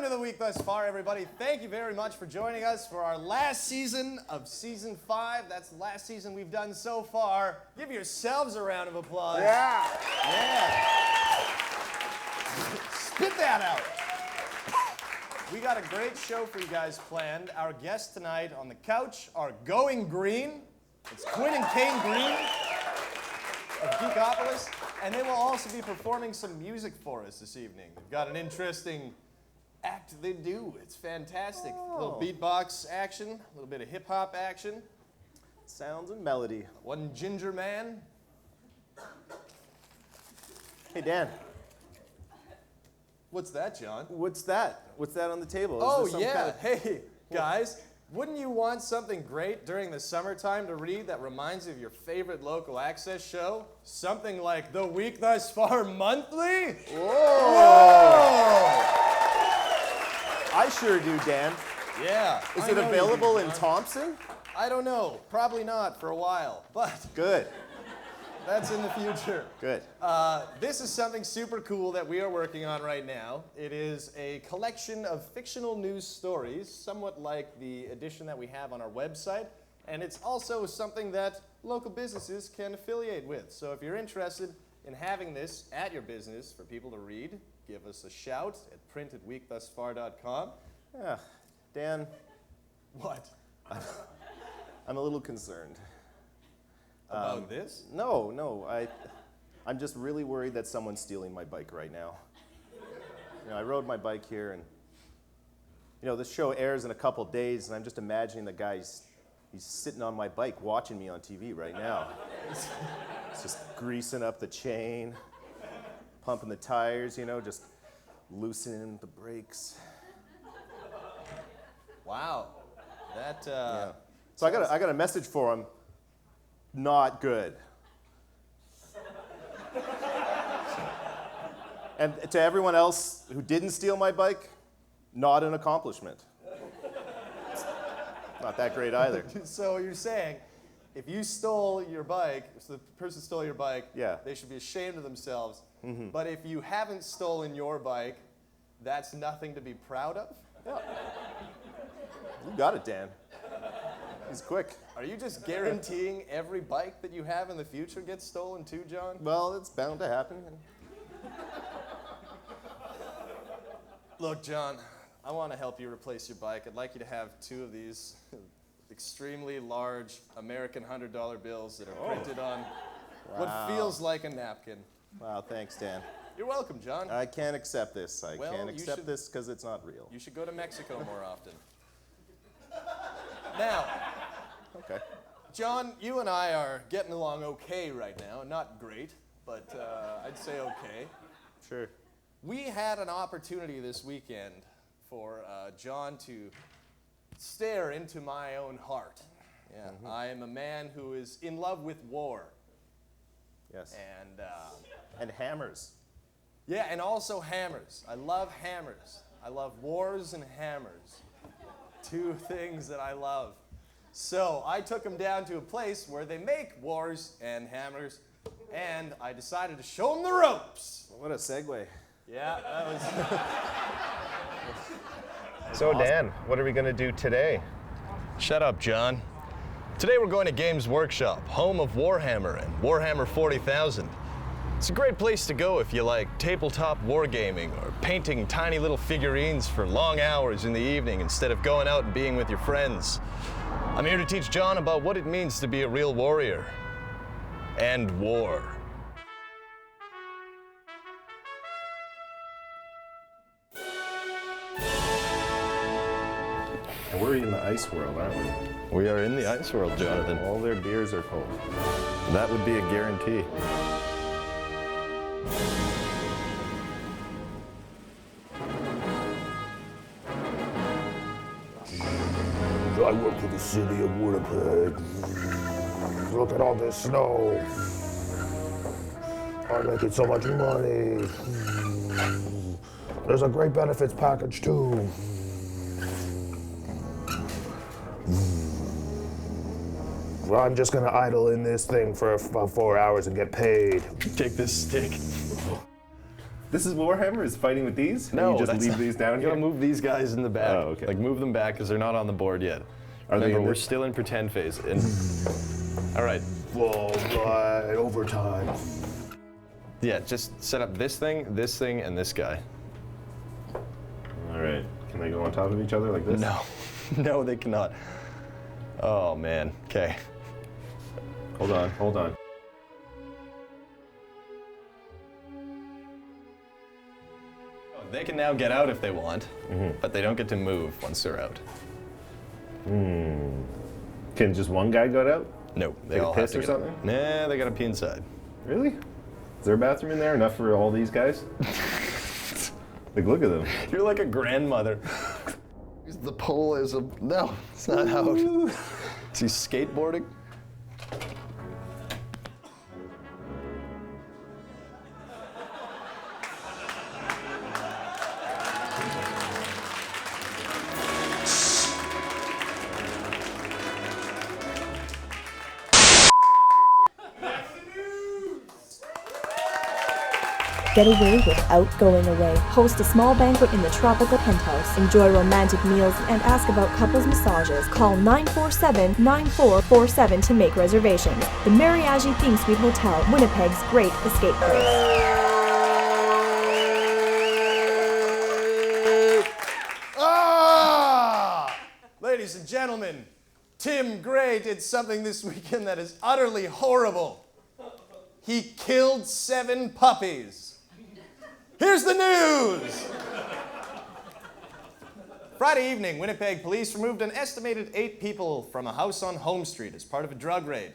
of the week thus far, everybody. Thank you very much for joining us for our last season of Season 5. That's the last season we've done so far. Give yourselves a round of applause. Yeah. Spit that out. We got a great show for you guys planned. Our guests tonight on the couch are Going Greene. It's Quinn and Kane Greene of Geekopolis. And they will also be performing some music for us this evening. They've got an interesting act they do. It's fantastic. A little beatbox action, a little bit of hip-hop action. Sounds and melody. One ginger man. Hey, Dan. What's that, John? What's that? What's that on the table? Oh, Is there some yeah. kind of- Hey, guys. Wouldn't you want something great during the summertime to read that reminds you of your favorite local access show? Something like The Week Thus Far Monthly? Whoa! I sure do, Dan. Yeah. Is it available in Thompson? I don't know. Probably not for a while, but Good. that's in the future. Good. This is something super cool that we are working on right now. It is a collection of fictional news stories, somewhat like the edition that we have on our website, and it's also something that local businesses can affiliate with. So if you're interested in having this at your business for people to read, give us a shout at print@weekthusfar.com. Yeah. Dan, What? I'm a little concerned. About this? No. I'm just really worried that someone's stealing my bike right now. You know, I rode my bike here, and this show airs in a couple days, and I'm just imagining the guy's he's sitting on my bike watching me on TV right now. He's just greasing up the chain, pumping the tires, just loosening the brakes. Wow. That, Yeah. So I got a message for him. Not good. And to everyone else who didn't steal my bike, not an accomplishment. Not that great either. So you're saying, if you stole your bike, so the person stole your bike, Yeah. they should be ashamed of themselves. But if you haven't stolen your bike, that's nothing to be proud of? Yeah. You got it, Dan. He's quick. Are you just guaranteeing every bike that you have in the future gets stolen too, John? Well, it's bound to happen. Look, John, I want to help you replace your bike. I'd like you to have 2 of these extremely large American $100 bills that are printed on what feels like a napkin. Wow, thanks, Dan. You're welcome, John. I can't accept this. I Well, can't you accept should- this because it's not real. You should go to Mexico more often. Now, Okay. John, you and I are getting along okay right now. Not great, but I'd say okay. Sure. We had an opportunity this weekend for John to stare into my own heart. Yeah, I am a man who is in love with war. Yes. And hammers. yeah, and also hammers. I love hammers. I love wars and hammers. 2 things that I love. So I took him down to a place where they make wars and hammers, and I decided to show him the ropes. What a segue. Yeah, that was... So, Dan, what are we going to do today? Shut up, John. Today we're going to Games Workshop, home of Warhammer and Warhammer 40,000. It's a great place to go if you like tabletop wargaming or painting tiny little figurines for long hours in the evening instead of going out and being with your friends. I'm here to teach John about what it means to be a real warrior and war. We're in the ice world, aren't we? We are in the ice world, Jonathan. All their beers are cold. That would be a guarantee. I work for the city of Winnipeg. Look at all this snow. I'm making so much money. There's a great benefits package too. I'm just gonna idle in this thing for about 4 hours and get paid. Take this stick. This is Warhammer is fighting with these? No, and you just that's leave not- these down You here? gotta move these guys in the back. Oh, okay. Like move them back because they're not on the board yet. Are they Remember, in we're this? still in pretend phase. All right. All right, overtime. Yeah, just set up this thing, and this guy. All right. Can they go on top of each other like this? No, no, they cannot. Oh man. Okay. Hold on, hold on. They can now get out if they want, but they don't get to move once they're out. Can just one guy go out? No, they Take a all have piss to or get out. something? Nah, they gotta pee inside. Really? Is there a bathroom in there enough for all these guys? Like, look at them. You're like a grandmother. The pole is a no. It's not out. Is he skateboarding? Get away without going away. Host a small banquet in the tropical penthouse. Enjoy romantic meals and ask about couples massages. Call 947-9447 to make reservations. The Mariachi Theme Suite Hotel, Winnipeg's great escape place. Ladies and gentlemen, Tim Gray did something this weekend that is utterly horrible. He killed 7 puppies. Here's the news! Friday evening, Winnipeg police removed an estimated 8 people from a house on Home Street as part of a drug raid.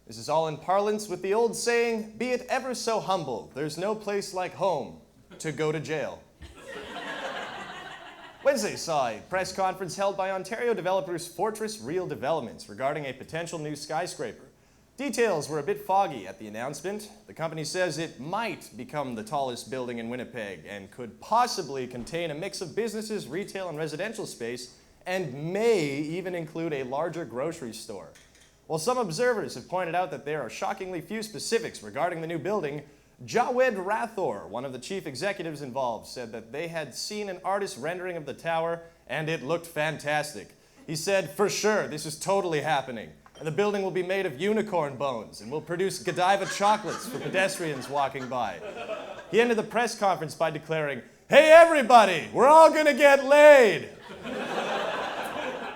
This is all in parlance with the old saying, be it ever so humble, there's no place like home to go to jail. Wednesday saw a press conference held by Ontario developers Fortress Real Developments regarding a potential new skyscraper. Details were a bit foggy at the announcement. The company says it might become the tallest building in Winnipeg and could possibly contain a mix of businesses, retail, and residential space, and may even include a larger grocery store. While some observers have pointed out that there are shockingly few specifics regarding the new building, Jawed Rathor, one of the chief executives involved, said that they had seen an artist's rendering of the tower and it looked fantastic. He said, for sure, this is totally happening. And the building will be made of unicorn bones and will produce Godiva chocolates for pedestrians walking by. He ended the press conference by declaring, hey everybody, we're all gonna get laid.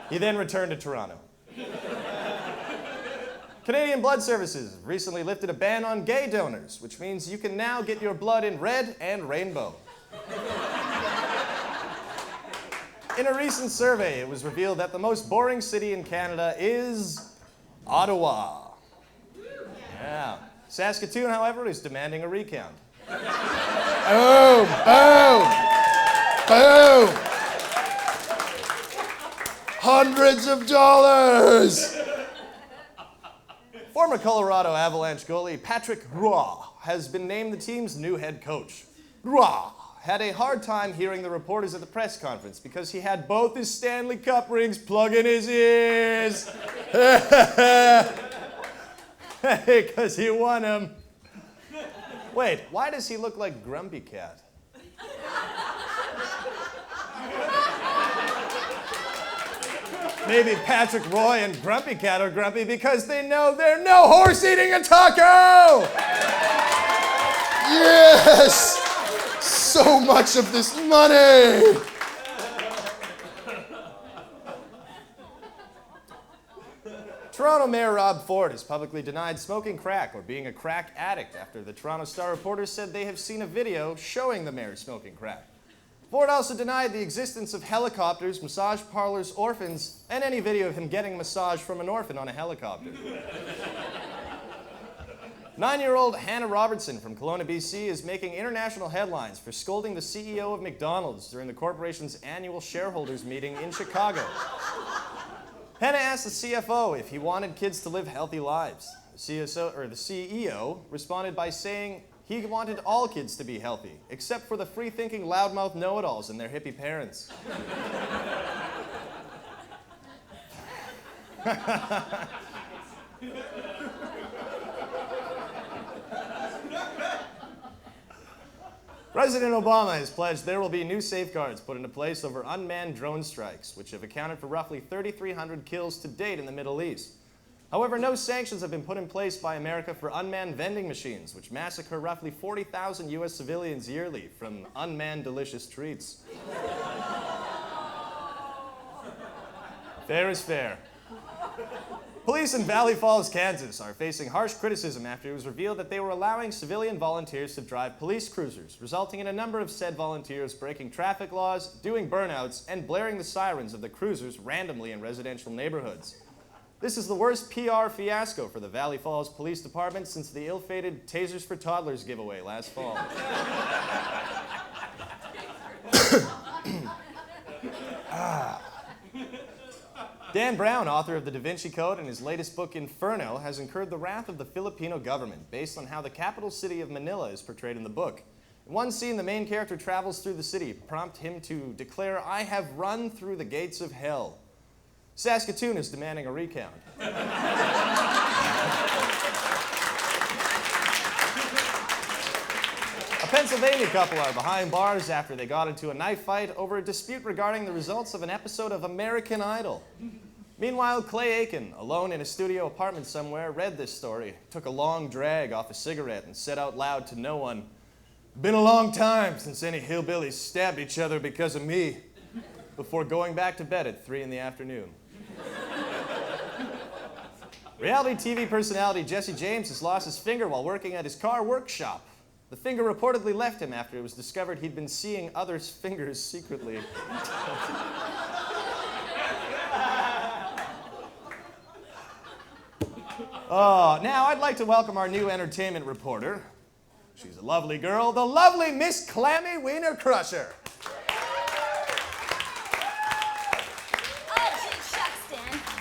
He then returned to Toronto. Canadian Blood Services recently lifted a ban on gay donors, which means you can now get your blood in red and rainbow. In a recent survey, it was revealed that the most boring city in Canada is Ottawa. Yeah. Saskatoon, however, is demanding a recount. Boom! Boom! Boom! Hundreds of dollars! Former Colorado Avalanche goalie Patrick Roy has been named the team's new head coach. Roy had a hard time hearing the reporters at the press conference because he had both his Stanley Cup rings plug in his ears. Because he won them. Wait, why does he look like Grumpy Cat? Maybe Patrick Roy and Grumpy Cat are grumpy because they know they're no horse eating a taco! Yes! So much of this money! Toronto Mayor Rob Ford has publicly denied smoking crack or being a crack addict after the Toronto Star reporter said they have seen a video showing the mayor smoking crack. Ford also denied the existence of helicopters, massage parlors, orphans, and any video of him getting a massage from an orphan on a helicopter. 9-year-old Hannah Robertson from Kelowna, BC is making international headlines for scolding the CEO of McDonald's during the corporation's annual shareholders meeting in Chicago. Hannah asked the CFO if he wanted kids to live healthy lives. The CEO responded by saying he wanted all kids to be healthy, except for the free-thinking, loudmouth know-it-alls and their hippie parents. President Obama has pledged there will be new safeguards put into place over unmanned drone strikes, which have accounted for roughly 3,300 kills to date in the Middle East. However, no sanctions have been put in place by America for unmanned vending machines, which massacre roughly 40,000 U.S. civilians yearly from unmanned delicious treats. Fair is fair. Police in Valley Falls, Kansas are facing harsh criticism after it was revealed that they were allowing civilian volunteers to drive police cruisers, resulting in a number of said volunteers breaking traffic laws, doing burnouts, and blaring the sirens of the cruisers randomly in residential neighborhoods. This is the worst PR fiasco for the Valley Falls Police Department since the ill-fated Tasers for Toddlers giveaway last fall. Dan Brown, author of The Da Vinci Code and his latest book, Inferno, has incurred the wrath of the Filipino government based on how the capital city of Manila is portrayed in the book. In one scene, the main character travels through the city, prompting him to declare, "I have run through the gates of hell." Saskatoon is demanding a recount. A Pennsylvania couple are behind bars after they got into a knife fight over a dispute regarding the results of an episode of American Idol. Meanwhile, Clay Aiken, alone in a studio apartment somewhere, read this story, took a long drag off a cigarette, and said out loud to no one, "Been a long time since any hillbillies stabbed each other because of me," before going back to bed at 3 in the afternoon. Reality TV personality Jesse James has lost his finger while working at his car workshop. The finger reportedly left him after it was discovered he'd been seeing others' fingers secretly. Now I'd like to welcome our new entertainment reporter. She's a lovely girl, the lovely Miss Clammy Wiener Crusher.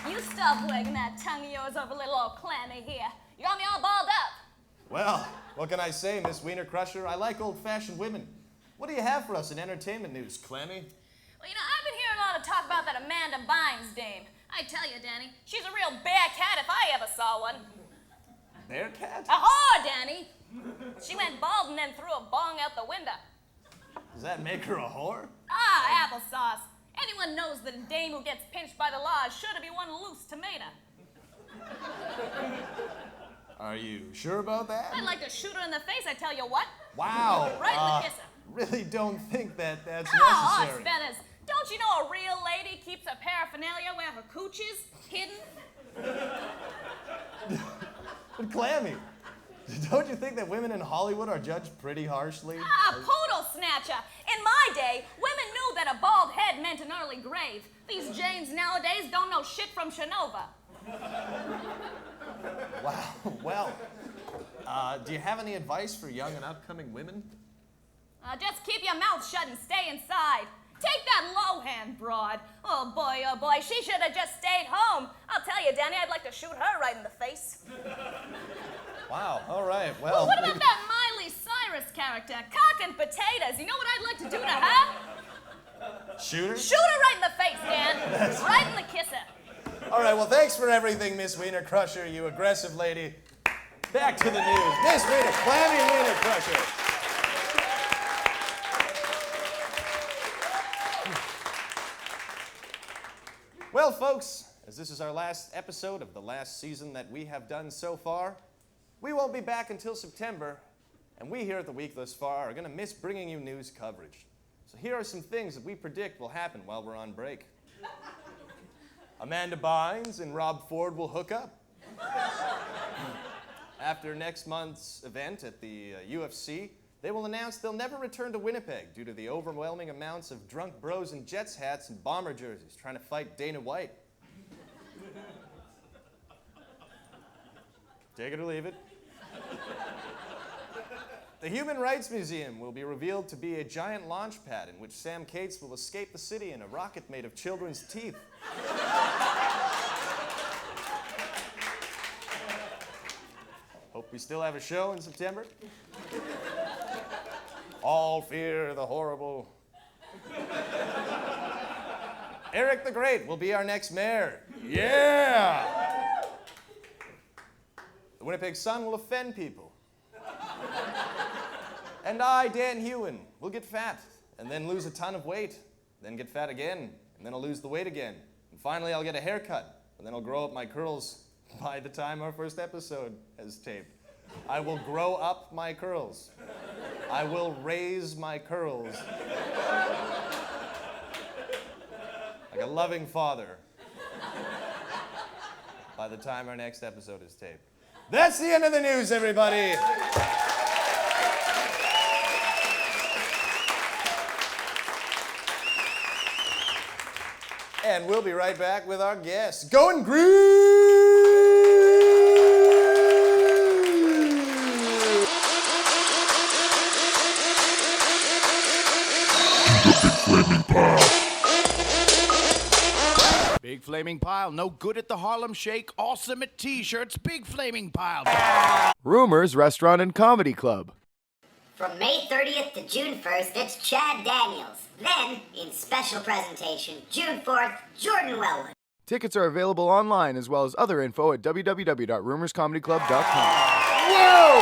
You stop wagging that tongue of yours over little old Clammy here. You got me all balled up. Well, what can I say, Miss Wiener Crusher? I like old-fashioned women. What do you have for us in entertainment news, Clammy? Well, I've been hearing a lot of talk about that Amanda Bynes dame. I tell you, Danny, she's a real bear cat if I ever saw one. Bear cat? A whore, Danny. She went bald and then threw a bong out the window. Does that make her a whore? Ah, applesauce. Anyone knows that a dame who gets pinched by the law is sure to be one loose tomato. Are you sure about that? I'd like to shoot her in the face, I tell you what. Wow. Right in the kisser. Really don't think that that's Oh, necessary. it's feathers. Don't you know a real lady keeps her paraphernalia where her cooch is? Hidden? But Clammy, don't you think that women in Hollywood are judged pretty harshly? Ah, poodle snatcher. In my day, women knew that a bald head meant an early grave. These Janes nowadays don't know shit from Shinova. Wow. Well, do you have any advice for young and upcoming women? Just keep your mouth shut and stay inside. Take that Lohan broad. Oh boy, she should have just stayed home. I'll tell you, Danny, I'd like to shoot her right in the face. Wow, all right, well... What about that Miley Cyrus character? Cock and potatoes. You know what I'd like to do to her? Shoot her? Shoot her right in the face, Dan. Right in the kisser. All right, well, thanks for everything, Miss Wiener Crusher, you aggressive lady. Back to the news. Miss Wiener, Clammy Wiener Crusher. Well, folks, as this is our last episode of the last season that we have done so far, we won't be back until September, and we here at The Week Thus Far are going to miss bringing you news coverage. So here are some things that we predict will happen while we're on break. Amanda Bynes and Rob Ford will hook up. After next month's event at the UFC, they will announce they'll never return to Winnipeg due to the overwhelming amounts of drunk bros in Jets hats and bomber jerseys trying to fight Dana White. Take it or leave it. The Human Rights Museum will be revealed to be a giant launch pad in which Sam Cates will escape the city in a rocket made of children's teeth. Hope we still have a show in September. All fear the horrible. Eric the Great will be our next mayor. Yeah! The Winnipeg Sun will offend people. And I, Dan Hewen, will get fat and then lose a ton of weight, then get fat again, and then I'll lose the weight again. And finally, I'll get a haircut, and then I'll grow up my curls by the time our first episode has taped. I will grow up my curls. I will raise my curls. Like a loving father. By the time our next episode is taped. That's the end of the news, everybody. And we'll be right back with our guests. Going Greene! Big Flaming Pile, no good at the Harlem Shake, awesome at T-shirts, Big Flaming Pile. Rumors Restaurant and Comedy Club. From May 30th to June 1st, it's Chad Daniels. Then, in special presentation, June 4th, Jordan Wellwood. Tickets are available online as well as other info at www.rumorscomedyclub.com. Whoa!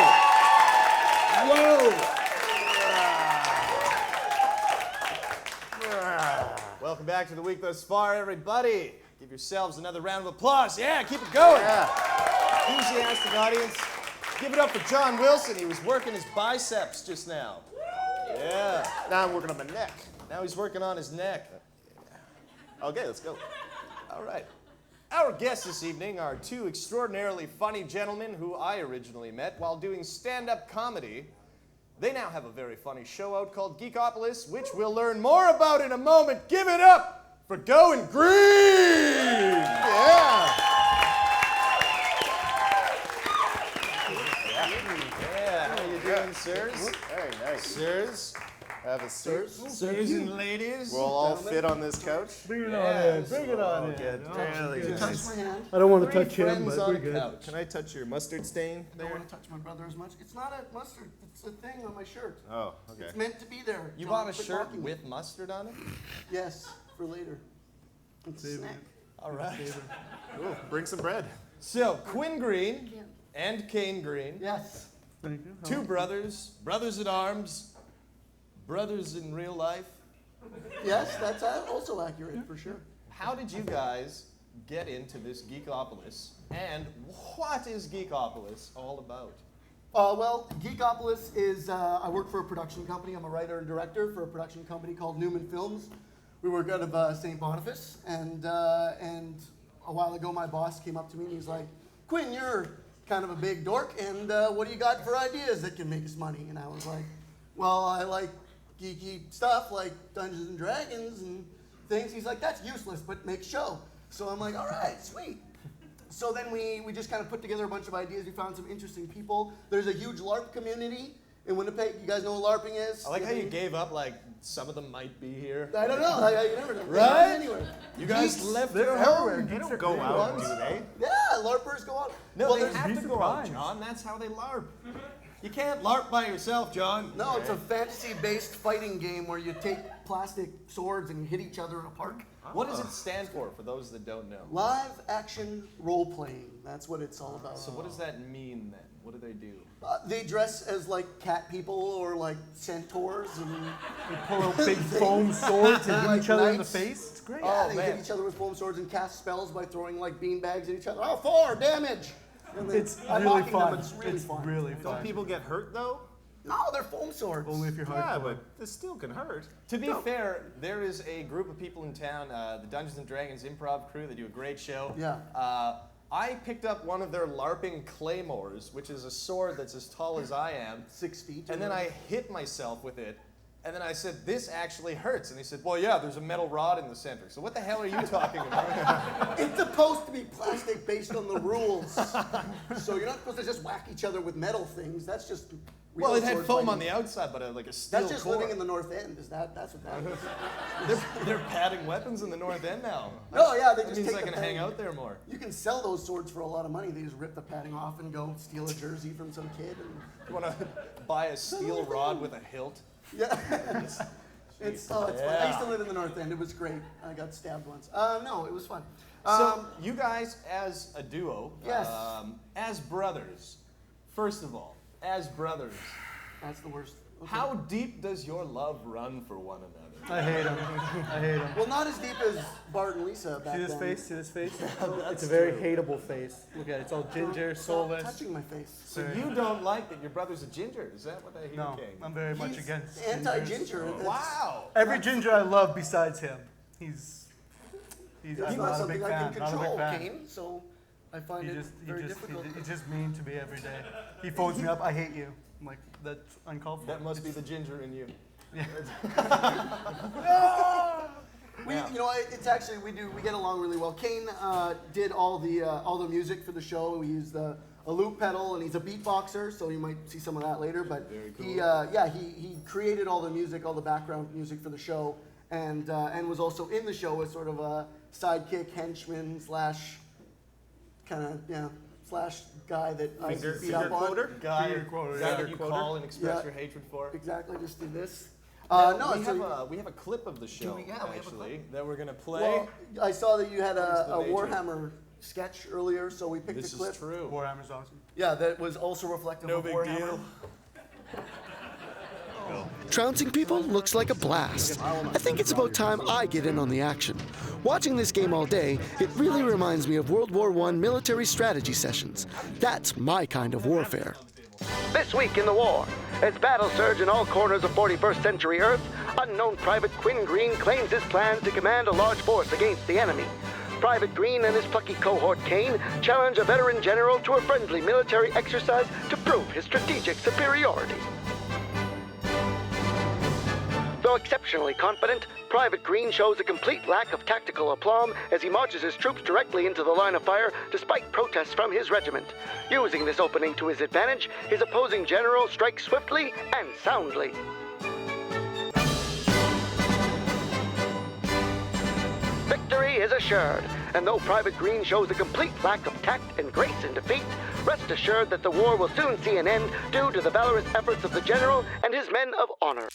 Whoa! Welcome back to the week thus far, everybody. Give yourselves another round of applause. Yeah, keep it going. Yeah. Enthusiastic audience. Give it up for John Wilson. He was working his biceps just now. Yeah. Now I'm working on my neck. Now he's working on his neck. Okay, let's go. All right. Our guests this evening are two extraordinarily funny gentlemen who I originally met while doing stand-up comedy. They now have a very funny show out called Geekopolis, which we'll learn more about in a moment. Give it up for Going Greene! Yeah! Yeah, how you doing, sirs? Very nice. Sirs? Have a seat. Sirs and ladies? We'll all fit on this couch. Bring it on in. Bring it on in. I don't want to touch him, Friends but on we're the good. couch. Can I touch your mustard stain I there? don't want to touch my brother as much. It's not a mustard. It's a thing on my shirt. Oh, okay. It's meant to be there. You Don't bought a quit shirt mocking me. with mustard on it? Yes, for later. It's a snack. All right. Ooh, bring some bread. So, Quinn Greene and Kane Greene, Yes. Thank you. two brothers, brothers at arms, brothers in real life. Yes, that's also accurate for sure. How did you guys get into this Geekopolis, and what is Geekopolis all about? Well, Geekopolis is, I work for a production company. I'm a writer and director for a production company called Newman Films. We work out of St. Boniface, and a while ago my boss came up to me and he's like, Quinn, you're kind of a big dork, and what do you got for ideas that can make us money? And I was like, well, I like geeky stuff like Dungeons and Dragons and things. He's like, that's useless, but make show. So I'm like, all right, sweet. So then we just kind of put together a bunch of ideas. We found some interesting people. There's a huge LARP community in Winnipeg. You guys know what LARPing is? I like how you gave up, like, some of them might be here. I don't know. You never know. Right? Anyway. You guys Geeks, left they're your everywhere. home. Geeks Don't go out, do they? Yeah, LARPers go out. No, well, they there's have to go out, John. That's how they LARP. You can't LARP by yourself, John. No, it's a fantasy-based fighting game where you take plastic swords and you hit each other in a park. What does it stand for those that don't know? Live action role playing. That's what it's all about. So what does that mean then? What do they do? They dress as like cat people or like centaurs and Pull out big foam swords and hit Like each other in the knights. face. It's great. yeah, Oh, they man. hit each other with foam swords and cast spells by throwing like beanbags at each other. Oh, 4 damage. And then It's I'm really mocking fun. Them, it's really fun. really Don't fun. people get hurt though? No, they're foam swords. Only if you're Yeah, hardcore. but this still can hurt. To be fair, there is a group of people in town, the Dungeons and Dragons improv crew. They do a great show. Yeah. I picked up one of their LARPing claymores, which is a sword that's as tall as I am. 6 feet. And then I hit myself with it. And then I said, this actually hurts. And he said, well, yeah, there's a metal rod in the center. So what the hell are you talking about? It's supposed to be plastic based on the rules. So you're not supposed to just whack each other with metal things. That's just real Well, it had sword foam fighting. on the outside, but like a steel That's just core. living in the North End. That's what that is. They're padding weapons in the North End now. No, yeah, they That just means take I the can hang padding. out there more. You can sell those swords for a lot of money. They just rip the padding off and go steal a jersey from some kid. And You want to buy a steel rod with a hilt? yeah, it's fun. I used to live in the North End. It was great. I got stabbed once. No, it was fun. So you guys, as a duo, Yes. as brothers, first of all, as brothers, That's the worst. How deep does your love run for one another? I hate him. Well, not as deep as Bart and Lisa back then. See this face? It's a very hateable face. Look at it. It's all ginger, soulless. Touching my face. So you don't like that your brother's a ginger? Is that what I hear, No, Kane? I'm very much against anti-ginger. Wow. Every ginger I love besides him. He's He I'm was not a something big I fan. can Not a control, big fan. Kane, so I find it very difficult. He's just mean to me every day. He phones me up, I hate you. I'm like, that's uncalled for. That must be the ginger in you. Yeah. It's actually we get along really well. Kane did all the music for the show. We used a loop pedal, and he's a beatboxer, so you might see some of that later. But he created all the music, all the background music for the show, and was also in the show as sort of a sidekick, henchman slash guy that I beat up on. Guy Finger you call and express your hatred for. Exactly, just do this. We have a clip of the show, actually, that we're going to play. Well, I saw that you had a Warhammer sketch earlier, so we picked a clip. This is true. Warhammer's awesome. Yeah, that was also reflective No of big Warhammer. deal. Trouncing people looks like a blast. I think it's about time I get in on the action. Watching this game all day, it really reminds me of World War I military strategy sessions. That's my kind of warfare. This week in the war, as battle surge in all corners of 41st century Earth, unknown Private Quinn Greene claims his plans to command a large force against the enemy. Private Greene and his plucky cohort Kane challenge a veteran general to a friendly military exercise to prove his strategic superiority. Though exceptionally confident, Private Greene shows a complete lack of tactical aplomb as he marches his troops directly into the line of fire despite protests from his regiment. Using this opening to his advantage, his opposing general strikes swiftly and soundly. Victory is assured, and though Private Greene shows a complete lack of tact and grace in defeat, rest assured that the war will soon see an end due to the valorous efforts of the general and his men of honor.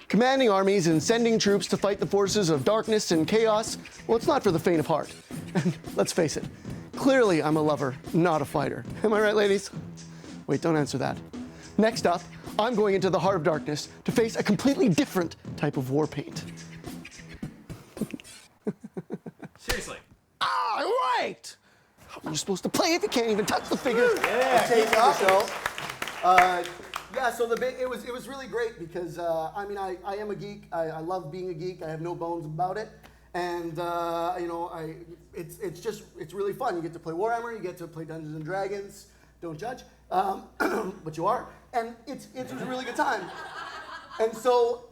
Commanding armies and sending troops to fight the forces of darkness and chaos, well, it's not for the faint of heart. Let's face it, clearly I'm a lover, not a fighter. Am I right, ladies? Wait, don't answer that. Next up, I'm going into the heart of darkness to face a completely different type of war paint. Seriously. Ah, right! How are you supposed to play if you can't even touch the figures? Yeah, take the show. So it was really great because I am a geek. I love being a geek. I have no bones about it, and it's really fun. You get to play Warhammer. You get to play Dungeons and Dragons. Don't judge, but you are, and it was a really good time. And so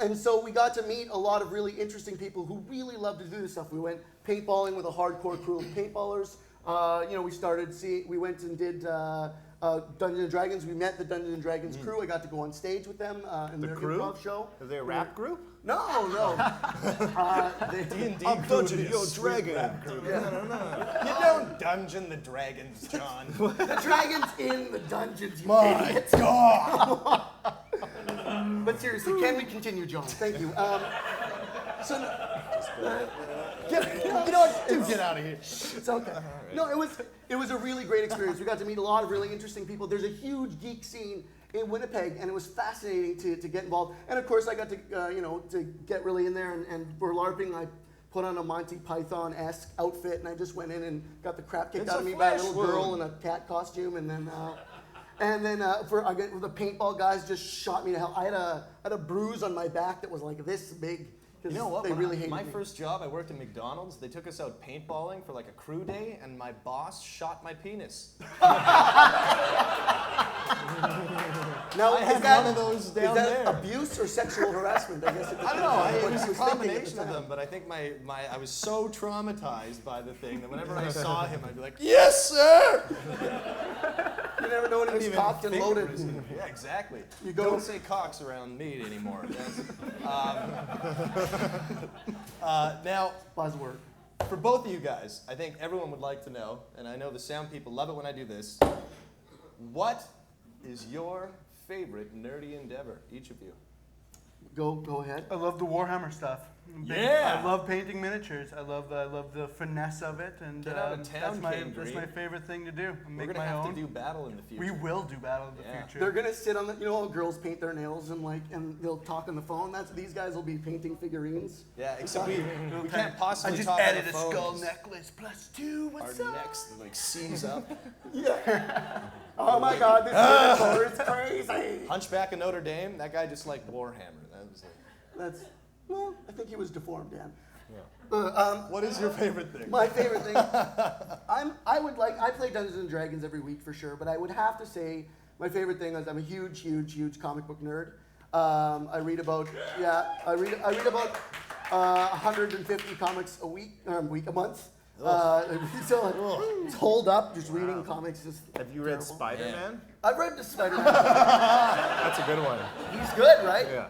we got to meet a lot of really interesting people who really love to do this stuff. We went paintballing with a hardcore crew of paintballers. We went and did Dungeons and Dragons. We met the Dungeons and Dragons crew. I got to go on stage with them in their improv show. Are they a rap group? No. D&D I'm Dungeon Yo Dragon. You don't Dungeon the Dragons, John. The dragons in the dungeons, you My idiot. God. But seriously, can we continue, John? Thank you. Get out of here. It's okay. No, it was a really great experience. We got to meet a lot of really interesting people. There's a huge geek scene in Winnipeg, and it was fascinating to get involved. And of course, I got to to get really in there. And for LARPing, I put on a Monty Python-esque outfit, and I just went in and got the crap kicked out of me by a little girl in a cat costume, and then. The paintball guys just shot me to hell. I had a bruise on my back that was like this big. You know what? They really hated my me. first job, I worked at McDonald's. They took us out paintballing for like a crew day, and my boss shot my penis. Now, I had one of those down is that there. abuse or sexual harassment? I guess it I don't know. It what was he a was thinking at the combination of time. them, but I think I was so traumatized by the thing that whenever I saw him, I'd be like, "Yes, sir." You never know when he was Even cocked and think loaded. it was- Yeah, exactly. You go- Don't say cocks around me anymore. Now, Buzzword. for both of you guys, I think everyone would like to know, and I know the sound people love it when I do this. What is your favorite nerdy endeavor, each of you? Go ahead. I love the Warhammer stuff. Yeah. I love painting miniatures. I love the finesse of it, and Get out of town, that's my favorite thing to do. Make We're gonna my have own. to do battle in the future. We will do battle in the future. They're gonna sit on the, you know how girls paint their nails and they'll talk on the phone? These guys will be painting figurines. Yeah, except we can't possibly I just talk added on the a phone. skull necklace +2. What's Our up? necks like seize up. Yeah. Oh my God, this Minotaur is crazy. Hunchback of Notre Dame. That guy just liked Warhammer. That was like. Well, I think he was deformed, Dan. What is your favorite thing? My favorite thing, I play Dungeons and Dragons every week for sure, but I would have to say my favorite thing is I'm a huge comic book nerd. I read about 150 comics a month. So it's holed up just reading comics. Have you read Spider-Man? I've read the Spider-Man. That's a good one. He's good, right? Yeah.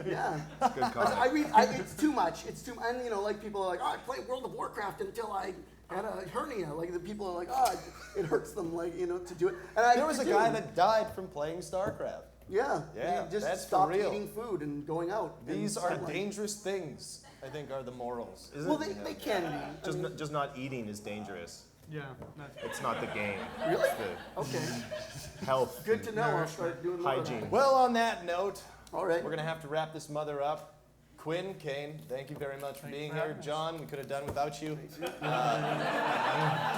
Yeah. It's good comic. It's too much. It's too, and like people are like, I played World of Warcraft until I had a hernia. Like the people are like, it hurts them, to do it. And There was a guy that died from playing StarCraft. Yeah. Yeah, He just that's stopped for real. eating food and going out. These are dangerous things, I think, are the morals. Well, they can be. Just not eating is dangerous. Yeah. It's not the game. Really? It's the Okay. health. Good to know. I'll start doing more of hygiene. that. Well, on that note, all right, we're going to have to wrap this mother up. Quinn, Kane, thank you very much for being here. John, we could have done without you. You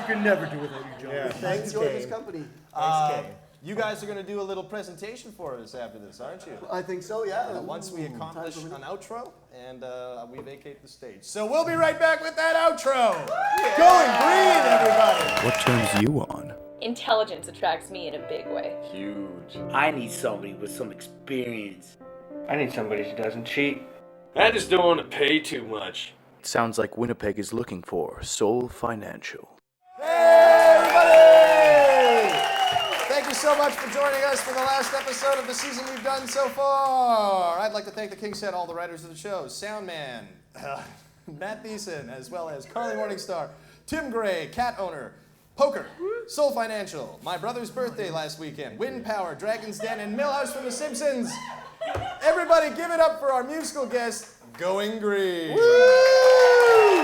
can never do without you, John. Yeah. Thanks, Jordan's company. Thanks, Kane. You guys are going to do a little presentation for us after this, aren't you? I think so, yeah. Once we accomplish an outro and we vacate the stage. So we'll be right back with that outro. Going Greene, everybody. What turns you on? Intelligence attracts me in a big way. Huge. I need somebody with some experience. I need somebody who doesn't cheat. I just don't want to pay too much. It sounds like Winnipeg is looking for Soul Financial. Hey, everybody! Thank you so much for joining us for the last episode of the season we've done so far. I'd like to thank the King's Head, all the writers of the show, Soundman, Matt Thiessen, as well as Carly Morningstar, Tim Gray, Cat Owner, Poker, Soul Financial, My Brother's Birthday last weekend, Wind Power, Dragon's Den, and Millhouse from The Simpsons. Everybody give it up for our musical guest, Going Greene. Woo!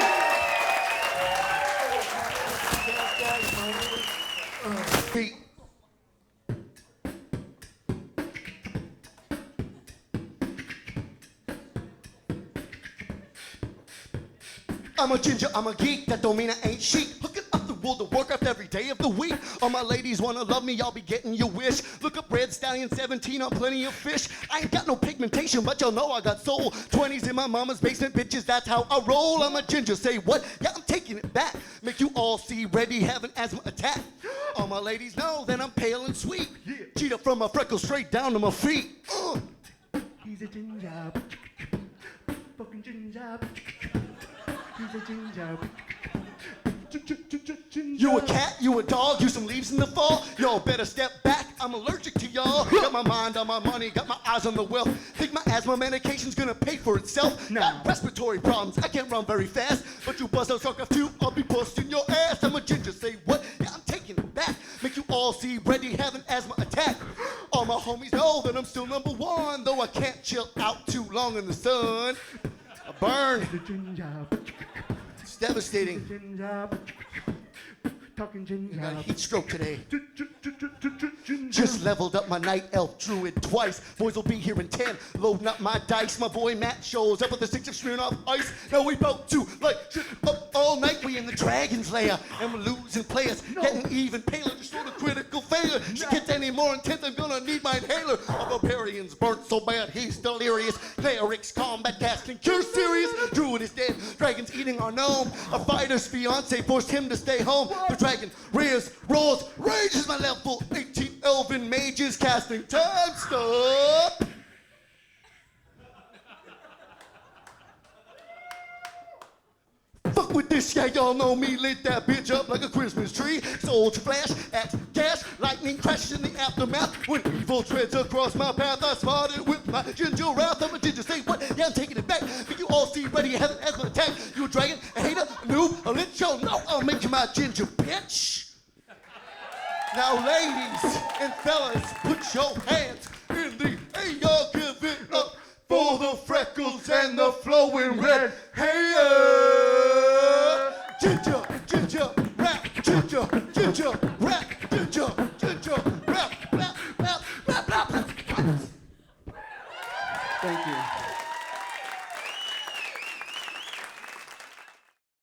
I'm a ginger, I'm a geek, that don't mean I ain't chic. Hooking up the World of Warcraft every day of the week. All my ladies wanna love me, y'all be getting your wish. Look up Red Stallion 17 on Plenty of Fish. I ain't got no pigmentation, but y'all know I got soul. 20s in my mama's basement, bitches, that's how I roll. I'm a ginger, say what? Yeah, I'm taking it back. Make you all see ready, have an asthma attack. All my ladies know that I'm pale and sweet. Cheetah from my freckles straight down to my feet. He's a ginger. Fucking ginger. He's a ginger. You a cat, you a dog, you some leaves in the fall. Y'all better step back, I'm allergic to y'all. Got my mind on my money, got my eyes on the wealth. Think my asthma medication's gonna pay for itself? Got respiratory problems, I can't run very fast. But you buzz out sucker too, I'll be busting your ass. I'm a ginger, say what? Yeah, I'm taking it back. Make you all see ready, have an asthma attack. All my homies know that I'm still number one, though I can't chill out too long in the sun. I burn. It's devastating. Talking ginger. I got a heat stroke today. Just leveled up my night elf druid twice. Boys will be here in 10, loading up my dice. My boy Matt shows up with the 6 of strewn off ice. Now we about to like up all night. We in the dragon's lair and we're losing players, getting even paler. Just sort of critical failure. She gets any more intense, I'm gonna need my inhaler. Our barbarians burnt so bad he's delirious. Clerics combat casting cure serious. Druid is dead, dragons eating our gnome. A fighter's fiance forced him to stay home. The dragon rears, roars, rages. My level 18 elven mages casting time stop. Fuck with this, yeah, y'all know me. Lit that bitch up like a Christmas tree. Soldier flash, axe, gas, lightning crashes in the aftermath. When evil treads across my path, I spotted with my ginger wrath. I'm a ginger, say what? Yeah, I'm taking it back. Make you all see ready, have an asthma attack. You a dragon, a hater, a noob, a lit show. No, I'll make you my ginger bitch. Now, ladies and fellas, put your hands in the air. Y'all give it up for for the freckles and the flowing red hair. Ginger, ginger, rap, ginger, ginger.